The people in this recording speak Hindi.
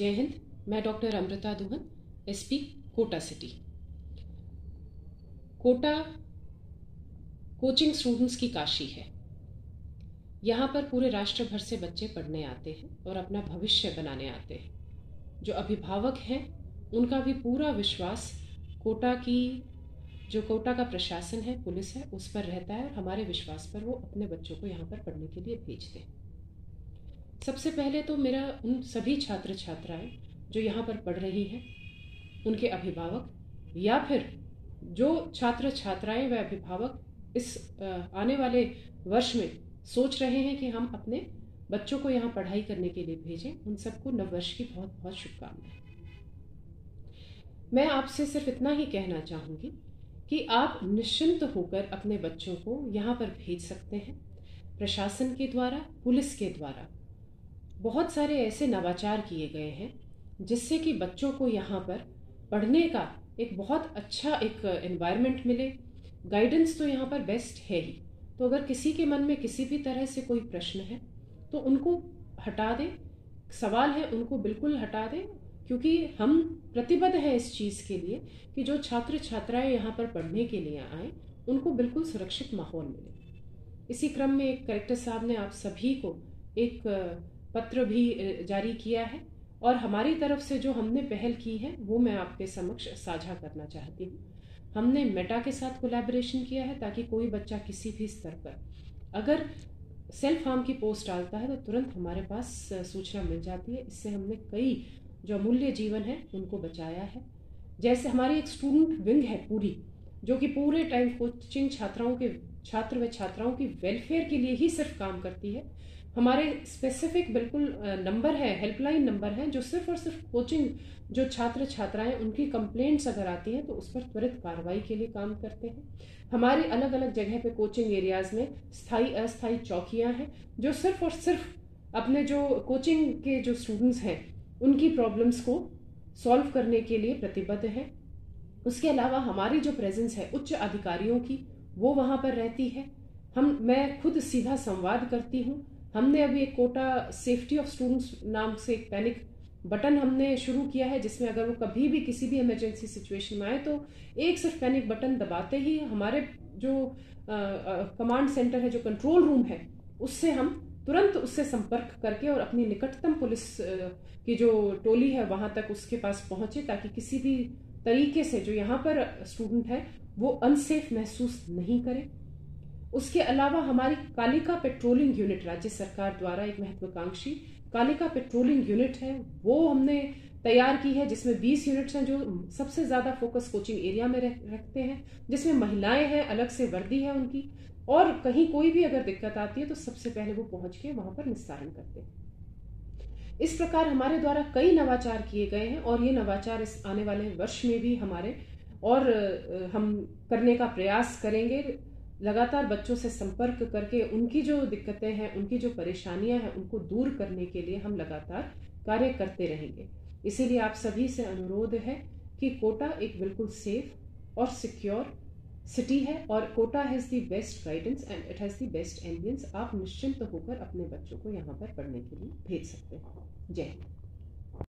जय हिंद। मैं doctor Amrita Duhan, SP Kota city. Kota coaching students की काशी है। यहाँ पर पूरे राष्ट्र भर से बच्चे पढ़ने आते हैं और अपना भविष्य बनाने आते हैं। जो अभिभावक हैं उनका भी पूरा विश्वास कोटा का प्रशासन है, पुलिस है, उस पर रहता है और हमारे विश्वास पर वो अपने बच्चों को यहाँ पर पढ़ने के लिए भेजते हैं। सबसे पहले तो मेरा उन सभी छात्र छात्राएं जो यहाँ पर पढ़ रही हैं, उनके अभिभावक या फिर जो छात्र छात्राएं व अभिभावक इस आने वाले वर्ष में सोच रहे हैं कि हम अपने बच्चों को यहाँ पढ़ाई करने के लिए भेजें, उन सबको नववर्ष की बहुत बहुत शुभकामनाएं। मैं आपसे सिर्फ इतना ही कहना चाहूँगी कि आप निश्चिंत होकर अपने बच्चों को यहाँ पर भेज सकते हैं। प्रशासन के द्वारा, पुलिस के द्वारा बहुत सारे ऐसे नवाचार किए गए हैं जिससे कि बच्चों को यहाँ पर पढ़ने का एक बहुत अच्छा एक एनवायरनमेंट मिले। गाइडेंस तो यहाँ पर बेस्ट है ही, तो अगर किसी के मन में किसी भी तरह से कोई प्रश्न है तो उनको हटा दें, सवाल है उनको बिल्कुल हटा दें, क्योंकि हम प्रतिबद्ध हैं इस चीज़ के लिए कि जो छात्र छात्राएं यहाँ पर पढ़ने के लिए आए उनको बिल्कुल सुरक्षित माहौल मिले। इसी क्रम में एक कलेक्टर साहब ने आप सभी को एक पत्र भी जारी किया है और हमारी तरफ से जो हमने पहल की है वो मैं आपके समक्ष साझा करना चाहती हूँ। हमने मेटा के साथ कोलैबोरेशन किया है ताकि कोई बच्चा किसी भी स्तर पर अगर सेल्फ हार्म की पोस्ट डालता है तो तुरंत हमारे पास सूचना मिल जाती है। इससे हमने कई जो अमूल्य जीवन है उनको बचाया है। जैसे हमारी एक स्टूडेंट विंग है पूरी, जो कि पूरे टाइम कोचिंग छात्र व छात्राओं की वेलफेयर के लिए ही सिर्फ काम करती है। हमारे स्पेसिफिक बिल्कुल नंबर है, हेल्पलाइन नंबर है, जो सिर्फ और सिर्फ कोचिंग जो छात्र छात्राएं उनकी कंप्लेंट्स अगर आती हैं तो उस पर त्वरित कार्रवाई के लिए काम करते हैं। हमारी अलग अलग जगह पे कोचिंग एरियाज में स्थायी अस्थायी चौकियां हैं जो सिर्फ और सिर्फ अपने जो कोचिंग के जो स्टूडेंट्स हैं उनकी प्रॉब्लम्स को सॉल्व करने के लिए प्रतिबद्ध है। उसके अलावा हमारी जो प्रेजेंस है उच्च अधिकारियों की वो वहाँ पर रहती है। मैं खुद सीधा संवाद करती हूँ। हमने अभी एक कोटा सेफ्टी ऑफ स्टूडेंट्स नाम से एक पैनिक बटन हमने शुरू किया है, जिसमें अगर वो कभी भी किसी भी इमरजेंसी सिचुएशन में आए तो एक सिर्फ पैनिक बटन दबाते ही हमारे जो कमांड सेंटर है, जो कंट्रोल रूम है, उससे हम तुरंत उससे संपर्क करके और अपनी निकटतम पुलिस की जो टोली है वहां तक उसके पास पहुंचे, ताकि किसी भी तरीके से जो यहाँ पर स्टूडेंट है वो अनसेफ महसूस नहीं करे। उसके अलावा हमारी कालिका पेट्रोलिंग यूनिट, राज्य सरकार द्वारा एक महत्वाकांक्षी कालिका पेट्रोलिंग यूनिट है, वो हमने तैयार की है, जिसमें 20 यूनिट्स हैं जो सबसे ज्यादा फोकस कोचिंग एरिया में रखते हैं, जिसमें महिलाएं हैं, अलग से वर्दी है उनकी, और कहीं कोई भी अगर दिक्कत आती है तो सबसे पहले वो पहुंच के वहां पर निस्तारण करते हैं। इस प्रकार हमारे द्वारा कई नवाचार किए गए हैं और ये नवाचार इस आने वाले वर्ष में भी हमारे और हम करने का प्रयास करेंगे। लगातार बच्चों से संपर्क करके उनकी जो दिक्कतें हैं, उनकी जो परेशानियां हैं, उनको दूर करने के लिए हम लगातार कार्य करते रहेंगे। इसीलिए आप सभी से अनुरोध है कि कोटा एक बिल्कुल सेफ और सिक्योर सिटी है और Kota has the best guidance and it has the best ambience. आप निश्चिंत होकर अपने बच्चों को यहाँ पर पढ़ने के लिए भेज सकते हैं। जय हिंद।